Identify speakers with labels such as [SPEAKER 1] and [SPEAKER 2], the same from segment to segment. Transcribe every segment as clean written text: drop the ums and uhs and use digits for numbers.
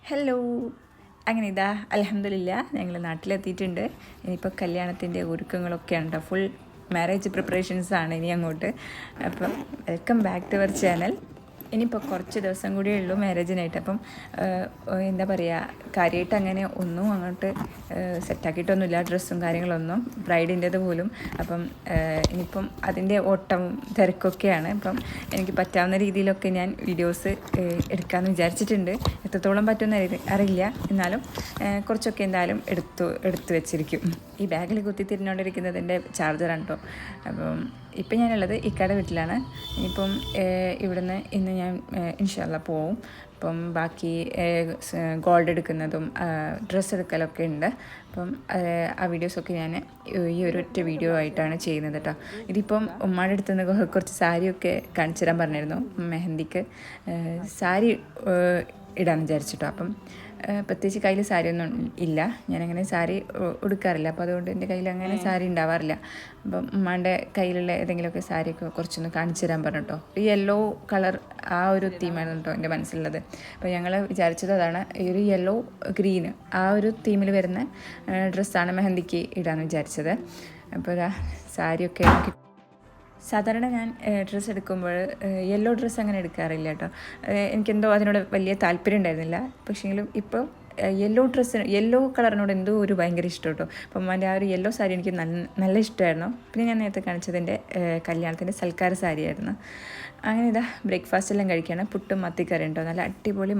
[SPEAKER 1] Hello. അങ്ങനെ ഇതാ അൽഹംദുലില്ലാ ഞങ്ങൾ നാട്ടിലെത്തിയിട്ടുണ്ട്. ഇനിയിപ്പോൾ കല്യാണത്തിൻ്റെ ഒരുക്കങ്ങളൊക്കെയാണ് കേട്ടോ. ഫുൾ മാരേജ് പ്രിപ്പറേഷൻസാണ് ഇനി അങ്ങോട്ട്. അപ്പം welcome back to our channel. ഇനിയിപ്പോൾ കുറച്ച് ദിവസം കൂടിയേ ഉള്ളൂ മാരേജിനായിട്ട്. അപ്പം എന്താ പറയുക, കാര്യമായിട്ട് അങ്ങനെ ഒന്നും അങ്ങോട്ട് സെറ്റാക്കിയിട്ടൊന്നുമില്ല, ഡ്രസ്സും കാര്യങ്ങളൊന്നും, ബ്രൈഡിൻ്റേത് പോലും. അപ്പം ഇനിയിപ്പം അതിൻ്റെ ഓട്ടം തിരക്കൊക്കെയാണ്. അപ്പം എനിക്ക് പറ്റാവുന്ന രീതിയിലൊക്കെ ഞാൻ വീഡിയോസ് എടുക്കാമെന്ന് വിചാരിച്ചിട്ടുണ്ട്. എത്രത്തോളം പറ്റുമെന്ന് അറിയില്ല, എന്നാലും കുറച്ചൊക്കെ എന്തായാലും എടുത്തു വെച്ചിരിക്കും. ഈ ബാഗിൽ കുത്തി തിരിഞ്ഞുകൊണ്ടിരിക്കുന്നതിൻ്റെ ചാർജറാണ് കേട്ടോ. അപ്പം ഇപ്പം ഞാനുള്ളത് ഇക്കയുടെ വീട്ടിലാണ്. ഇനിയിപ്പം ഇവിടുന്ന് ഇന്ന് ഞാൻ ഇൻഷാ അല്ലാ പോവും. അപ്പം ബാക്കി ഗോൾഡ് എടുക്കുന്നതും ഡ്രസ്സ് എടുക്കലൊക്കെ ഉണ്ട്. അപ്പം ആ വീഡിയോസൊക്കെ ഞാൻ ഈ ഒരൊറ്റ വീഡിയോ ആയിട്ടാണ് ചെയ്യുന്നത് കേട്ടോ. ഇതിപ്പം ഉമ്മാടെ അടുത്ത് നിന്ന് കുറച്ച് സാരിയൊക്കെ കാണിച്ചു തരാൻ പറഞ്ഞിരുന്നു. മെഹന്തിക്ക് സാരി ഇടാമെന്ന് വിചാരിച്ചിട്ടോ. അപ്പം പ്രത്യേകിച്ച് കയ്യിൽ സാരിയൊന്നും ഇല്ല, ഞാനങ്ങനെ സാരി ഉടുക്കാറില്ല. അപ്പോൾ അതുകൊണ്ട് എൻ്റെ കയ്യിൽ അങ്ങനെ സാരി ഉണ്ടാവാറില്ല. അപ്പം ഉമ്മാൻ്റെ കയ്യിലുള്ള ഏതെങ്കിലുമൊക്കെ സാരിയൊക്കെ കുറച്ചൊന്ന് കാണിച്ചു തരാൻ പറഞ്ഞു കേട്ടോ. ഈ യെല്ലോ കളർ ആ ഒരു തീമാണ് കേട്ടോ എൻ്റെ മനസ്സിലുള്ളത്. അപ്പോൾ ഞങ്ങൾ വിചാരിച്ചത് അതാണ്, ഈ ഒരു യെല്ലോ ഗ്രീന് ആ ഒരു തീമിൽ വരുന്ന ഡ്രസ്സാണ് മെഹന്തിക്ക് ഇടാമെന്ന് വിചാരിച്ചത്. അപ്പോൾ സാരിയൊക്കെ സാധാരണ ഞാൻ ഡ്രസ്സ് എടുക്കുമ്പോൾ യെല്ലോ ഡ്രസ്സ് അങ്ങനെ എടുക്കാറില്ല കേട്ടോ. എനിക്കെന്തോ അതിനോട് വലിയ താല്പര്യം ഉണ്ടായിരുന്നില്ല. പക്ഷേങ്കിലും ഇപ്പോൾ യെല്ലോ കളറിനോട് എന്തോ ഒരു ഭയങ്കര ഇഷ്ടം കേട്ടോ. അപ്പം എൻ്റെ ആ ഒരു യെല്ലോ സാരി എനിക്ക് നല്ല ഇഷ്ടമായിരുന്നു. പിന്നെ ഞാൻ നേരത്തെ കാണിച്ചതിൻ്റെ കല്യാണത്തിൻ്റെ സൽക്കാര സാരിയായിരുന്നു. അങ്ങനെ ഇതാ ബ്രേക്ക്ഫാസ്റ്റ് എല്ലാം കഴിക്കുകയാണ്. പുട്ടും മത്തിക്കറി ഉണ്ടോ, നല്ല അടിപൊളി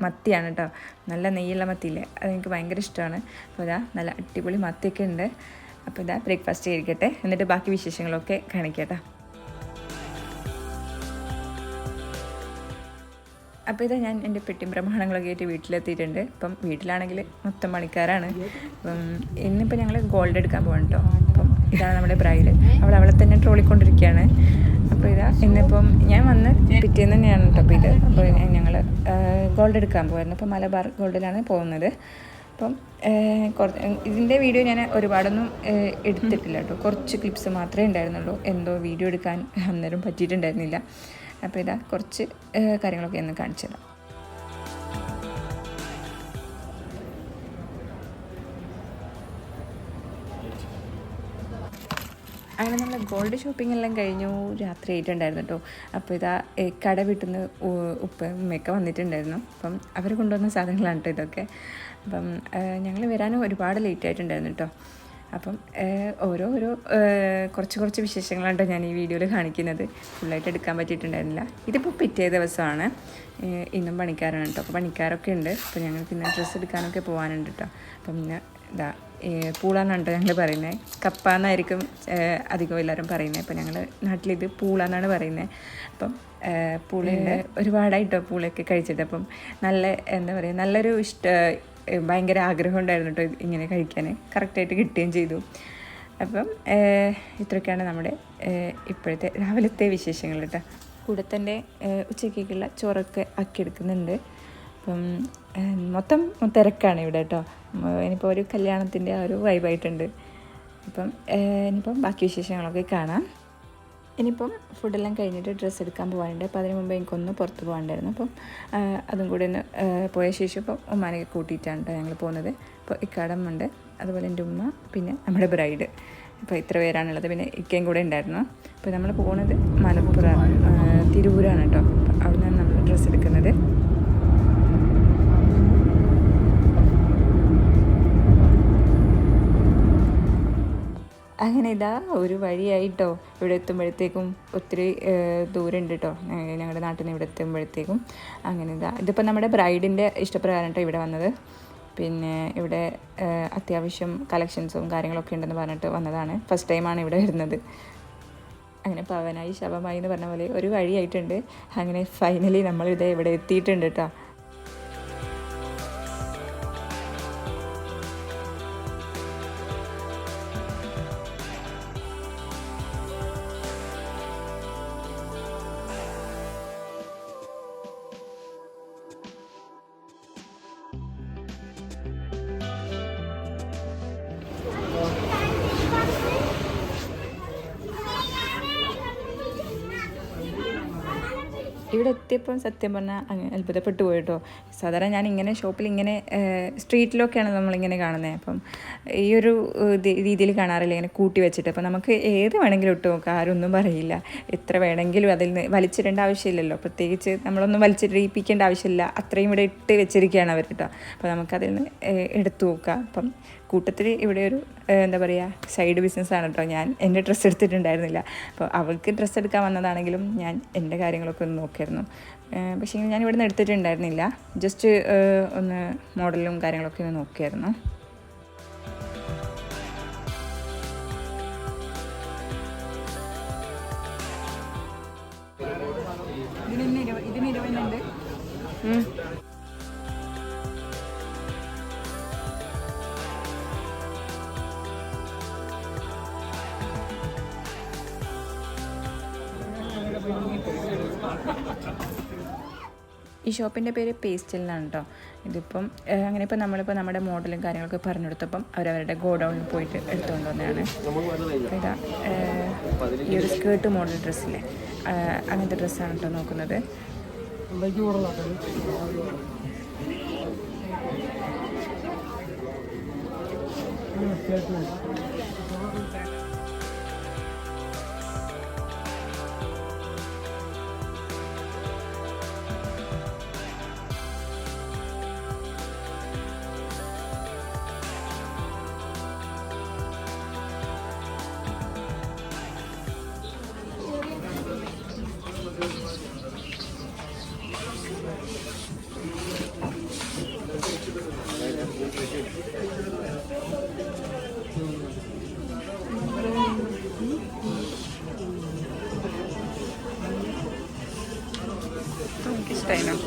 [SPEAKER 1] മത്തിയാണ് കേട്ടോ. നല്ല നെയ്യുള്ള മത്തിയില്ലേ, അതെനിക്ക് ഭയങ്കര ഇഷ്ടമാണ്. അപ്പോൾ ഇതാ നല്ല അടിപൊളി മത്തിയൊക്കെ ഉണ്ട്. അപ്പോൾ ഇതാ ബ്രേക്ക്ഫാസ്റ്റ് കഴിക്കട്ടെ, എന്നിട്ട് ബാക്കി വിശേഷങ്ങളൊക്കെ കാണിക്കട്ടെ. അപ്പോൾ ഇതാ ഞാൻ എൻ്റെ പെട്ടി പ്രമാണങ്ങളൊക്കെ ആയിട്ട് വീട്ടിലെത്തിയിട്ടുണ്ട്. ഇപ്പം വീട്ടിലാണെങ്കിൽ മൊത്തം പണിക്കാരാണ്. അപ്പം ഇന്നിപ്പോൾ ഞങ്ങൾ ഗോൾഡ് എടുക്കാൻ പോകണം കേട്ടോ. അപ്പം ഇതാണ് നമ്മുടെ ബ്രൈഡ്, അവളെ തന്നെ ട്രോളിക്കൊണ്ടിരിക്കുകയാണ്. അപ്പോൾ ഇതാ ഇന്നിപ്പം ഞാൻ വന്ന് പിറ്റേന്ന് തന്നെയാണ് കേട്ടോ. അപ്പോൾ അപ്പോൾ ഞങ്ങൾ ഗോൾഡ് എടുക്കാൻ പോകുമായിരുന്നു. അപ്പോൾ മലബാർ ഗോൾഡിലാണ് പോകുന്നത്. അപ്പം ഇതിൻ്റെ വീഡിയോ ഞാൻ ഒരുപാടൊന്നും എടുത്തിട്ടില്ല കേട്ടോ. കുറച്ച് ക്ലിപ്സ് മാത്രമേ ഉണ്ടായിരുന്നുള്ളൂ. എന്തോ വീഡിയോ എടുക്കാൻ അന്നേരം പറ്റിയിട്ടുണ്ടായിരുന്നില്ല. അപ്പോൾ ഇതാ കുറച്ച് കാര്യങ്ങളൊക്കെ ഒന്ന് കാണിച്ചു തരാം. അങ്ങനെ നമ്മൾ ഗോൾഡ് ഷോപ്പിംഗ് എല്ലാം കഴിഞ്ഞു, രാത്രി ആയിട്ടുണ്ടായിരുന്നു കേട്ടോ. അപ്പോൾ ഇതാ കട വീട്ടിൽ നിന്ന് ഉമ്മയൊക്കെ വന്നിട്ടുണ്ടായിരുന്നു. അപ്പം അവർ കൊണ്ടുവന്ന സാധനങ്ങളാണ് കേട്ടോ ഇതൊക്കെ. അപ്പം ഞങ്ങൾ വരാനും ഒരുപാട് ലേറ്റ് ആയിട്ടുണ്ടായിരുന്നു കേട്ടോ. അപ്പം ഓരോ കുറച്ച് വിശേഷങ്ങളാണ് കേട്ടോ ഞാൻ ഈ വീഡിയോയിൽ കാണിക്കുന്നത്. ഫുള്ളായിട്ട് എടുക്കാൻ പറ്റിയിട്ടുണ്ടായിരുന്നില്ല. ഇതിപ്പോൾ പിറ്റേ ദിവസമാണ്, ഇന്നും പണിക്കാരാണ് കേട്ടോ. അപ്പോൾ പണിക്കാരൊക്കെ ഉണ്ട്. അപ്പോൾ ഞങ്ങൾ പിന്നെ ഡ്രസ്സ് എടുക്കാനൊക്കെ പോകാനുണ്ട് കേട്ടോ. അപ്പം പിന്നെ ഇതാ പൂളാന്നാണ് കേട്ടോ ഞങ്ങൾ പറയുന്നത്. കപ്പ എന്നായിരിക്കും അധികം എല്ലാവരും പറയുന്നത്. അപ്പോൾ ഞങ്ങൾ നാട്ടിലിത് പൂളാന്നാണ് പറയുന്നത്. അപ്പം പൂളയുടെ ഒരുപാടായിട്ടോ പൂളയൊക്കെ കഴിച്ചിട്ട്. അപ്പം നല്ല എന്താ പറയുക, നല്ലൊരു ഭയങ്കര ആഗ്രഹം ഉണ്ടായിരുന്നു കേട്ടോ ഇങ്ങനെ കഴിക്കാൻ. കറക്റ്റായിട്ട് കിട്ടുകയും ചെയ്തു. അപ്പം ഇത്രയൊക്കെയാണ് നമ്മുടെ ഇപ്പോഴത്തെ രാവിലത്തെ വിശേഷങ്ങൾ കേട്ടോ. കൂടെ തന്നെ ഉച്ചയ്ക്കുള്ള ചോറൊക്കെ ആക്കിയെടുക്കുന്നുണ്ട്. അപ്പം മൊത്തം തിരക്കാണ് ഇവിടെ കേട്ടോ. ഇനിയിപ്പോൾ ഒരു കല്യാണത്തിൻ്റെ ആ ഒരു വൈബായിട്ടുണ്ട്. അപ്പം ഇനിയിപ്പം ബാക്കി വിശേഷങ്ങളൊക്കെ കാണാം. ഇനിയിപ്പം ഫുഡെല്ലാം കഴിഞ്ഞിട്ട് ഡ്രസ്സ് എടുക്കാൻ പോകാനുണ്ട്. അപ്പോൾ അതിന് മുമ്പ് എനിക്കൊന്ന് പുറത്ത് പോകാനുണ്ടായിരുന്നു. അപ്പം അതും കൂടി ഒന്ന് പോയ ശേഷം ഇപ്പം ഉമ്മാനൊക്കെ കൂട്ടിയിട്ടാണ് കേട്ടോ ഞങ്ങൾ പോകുന്നത്. ഇപ്പോൾ ഇക്കാടമുണ്ട്, അതുപോലെ എൻ്റെ ഉമ്മ, പിന്നെ നമ്മുടെ ബ്രൈഡ്. അപ്പോൾ ഇത്ര പേരാണുള്ളത്. പിന്നെ ഇക്കയും കൂടെ ഉണ്ടായിരുന്നു. അപ്പോൾ നമ്മൾ പോകുന്നത് മലപ്പുറം തിരൂരാണ് കേട്ടോ. അവിടെ നിന്നാണ് നമ്മൾ ഡ്രസ്സ് എടുക്കുന്നത്. അങ്ങനെ ഇതാ ഒരു വഴിയായിട്ടോ ഇവിടെ എത്തുമ്പോഴത്തേക്കും ഒത്തിരി ദൂരമുണ്ട് കേട്ടോ ഞങ്ങളുടെ നാട്ടിൽ നിന്ന് ഇവിടെ എത്തുമ്പോഴത്തേക്കും. അങ്ങനെ ഇതിപ്പോൾ നമ്മുടെ ബ്രൈഡിൻ്റെ ഇഷ്ടപ്രകാരം കേട്ടോ ഇവിടെ വന്നത്. പിന്നെ ഇവിടെ അത്യാവശ്യം കളക്ഷൻസും കാര്യങ്ങളൊക്കെ ഉണ്ടെന്ന് പറഞ്ഞിട്ട് വന്നതാണ്. ഫസ്റ്റ് ടൈമാണ് ഇവിടെ വരുന്നത്. അങ്ങനെ പവനായി ശവമായി എന്ന് പറഞ്ഞ പോലെ ഒരു വഴിയായിട്ടുണ്ട്. അങ്ങനെ ഫൈനലി നമ്മളിത് ഇവിടെ എത്തിയിട്ടുണ്ട് കേട്ടോ. ഇവിടെ എത്തിയപ്പം സത്യം പറഞ്ഞാൽ അങ്ങ് അത്ഭുതപ്പെട്ടു പോയിട്ടോ. സാധാരണ ഞാൻ ഇങ്ങനെ ഷോപ്പിൽ ഇങ്ങനെ സ്ട്രീറ്റിലൊക്കെയാണ് നമ്മളിങ്ങനെ കാണുന്നത്. അപ്പം ഈ ഒരു രീതിയിൽ കാണാറില്ല, ഇങ്ങനെ കൂട്ടി വെച്ചിട്ട്. അപ്പം നമുക്ക് ഏത് വേണമെങ്കിലും ഇട്ട് നോക്കാം, ആരും ഒന്നും പറയില്ല. എത്ര വേണമെങ്കിലും അതിൽ നിന്ന് വലിച്ചിടേണ്ട ആവശ്യമില്ലല്ലോ, പ്രത്യേകിച്ച് നമ്മളൊന്നും വലിച്ചിടിപ്പിക്കേണ്ട ആവശ്യമില്ല. അത്രയും ഇവിടെ ഇട്ട് വെച്ചിരിക്കുകയാണ് അവർ കേട്ടോ. അപ്പോൾ നമുക്കതിൽ നിന്ന് എടുത്തു നോക്കാം. അപ്പം കൂട്ടത്തിൽ ഇവിടെ ഒരു എന്താ പറയുക സൈഡ് ബിസിനസ്സാണ് കേട്ടോ. ഞാൻ എൻ്റെ ഡ്രസ്സ് എടുത്തിട്ടുണ്ടായിരുന്നില്ല, അപ്പോൾ അവൾക്ക് ഡ്രസ്സ് എടുക്കാൻ വന്നതാണെങ്കിലും ഞാൻ എൻ്റെ കാര്യങ്ങളൊക്കെ ഒന്ന് നോക്കിയിരുന്നു. പക്ഷേ ഞാൻ ഇവിടെ നിന്ന് എടുത്തിട്ടുണ്ടായിരുന്നില്ല, ജസ്റ്റ് ഒന്ന് മോഡലും കാര്യങ്ങളൊക്കെ ഒന്ന് നോക്കിയായിരുന്നു. ഇതിന് 20 ഈ ഷോപ്പിൻ്റെ പേര് പേസ്റ്റൽ എന്നാണ് കേട്ടോ. ഇതിപ്പം അങ്ങനെ ഇപ്പം നമ്മളിപ്പോൾ നമ്മുടെ മോഡലും കാര്യങ്ങളൊക്കെ പറഞ്ഞു കൊടുത്തപ്പം അവരവരുടെ ഗോഡൗണിൽ പോയിട്ട് എടുത്തുകൊണ്ട് വന്നതാണ്. ഇതാ ഈ ഒരു സ്കേർട്ട് മോഡൽ ഡ്രസ്സില്ലേ, അങ്ങനത്തെ ഡ്രസ്സാണ് കേട്ടോ നോക്കുന്നത്. എനിക്കിഷ്ടമായിരുന്നു.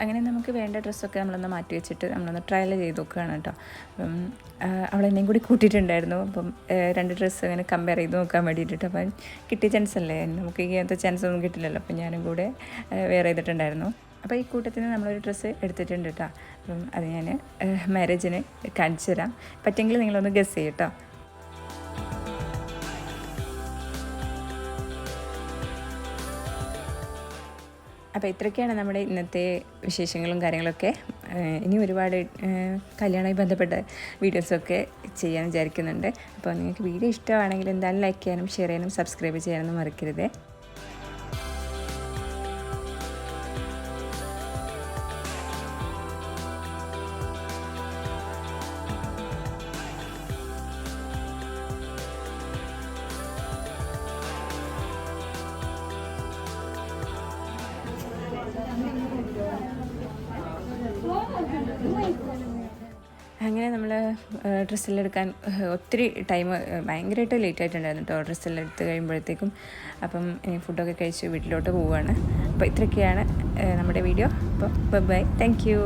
[SPEAKER 1] അങ്ങനെ നമുക്ക് വേണ്ട ഡ്രസ്സൊക്കെ നമ്മളൊന്ന് മാറ്റി വെച്ചിട്ട് നമ്മളൊന്ന് ട്രയൽ ചെയ്ത് നോക്കുകയാണ് കേട്ടോ. അപ്പം അവളെന്നെയും കൂടി കൂട്ടിയിട്ടുണ്ടായിരുന്നു. അപ്പം 2 ഡ്രസ്സ് അങ്ങനെ കമ്പയർ ചെയ്ത് നോക്കാൻ വേണ്ടിയിട്ട്. അപ്പം കിട്ടിയ ചാൻസ് അല്ലേ, നമുക്ക് ഇങ്ങനത്തെ ചാൻസ് ഒന്നും കിട്ടില്ലല്ലോ. അപ്പം ഞാനും കൂടെ വെയർ ചെയ്തിട്ടുണ്ടായിരുന്നു. അപ്പോൾ ഈ കൂട്ടത്തിൽ നിന്ന് നമ്മളൊരു ഡ്രസ്സ് എടുത്തിട്ടുണ്ട് കേട്ടോ. അപ്പം അത് ഞാൻ മാരേജിന് കാണിച്ചു തരാം. പറ്റുമെങ്കിൽ നിങ്ങളൊന്ന് ഗസ് ചെയ്യും കേട്ടോ. അപ്പോൾ ഇത്രയൊക്കെയാണ് നമ്മുടെ ഇന്നത്തെ വിശേഷങ്ങളും കാര്യങ്ങളൊക്കെ. ഇനി ഒരുപാട് കല്യാണവുമായി ബന്ധപ്പെട്ട വീഡിയോസൊക്കെ ചെയ്യാൻ വിചാരിക്കുന്നുണ്ട്. അപ്പോൾ നിങ്ങൾക്ക് വീഡിയോ ഇഷ്ടമാണെങ്കിൽ എന്തായാലും ലൈക്ക് ചെയ്യാനും ഷെയർ ചെയ്യാനും സബ്സ്ക്രൈബ് ചെയ്യാനൊന്നും മറക്കരുത്. അങ്ങനെ നമ്മൾ ഡ്രസ്സെല്ലാം എടുക്കാൻ ഒത്തിരി ടൈം ഭയങ്കരമായിട്ട് ലേറ്റ് ആയിട്ടുണ്ടായിരുന്നു കേട്ടോ ഡ്രസ്സെല്ലാം എടുത്ത് കഴിയുമ്പോഴത്തേക്കും. അപ്പം ഇനി ഫുഡൊക്കെ കഴിച്ച് വീട്ടിലോട്ട് പോവുകയാണ്. അപ്പോൾ ഇത്രയൊക്കെയാണ് നമ്മുടെ വീഡിയോ. അപ്പോൾ ബൈ, താങ്ക് യു.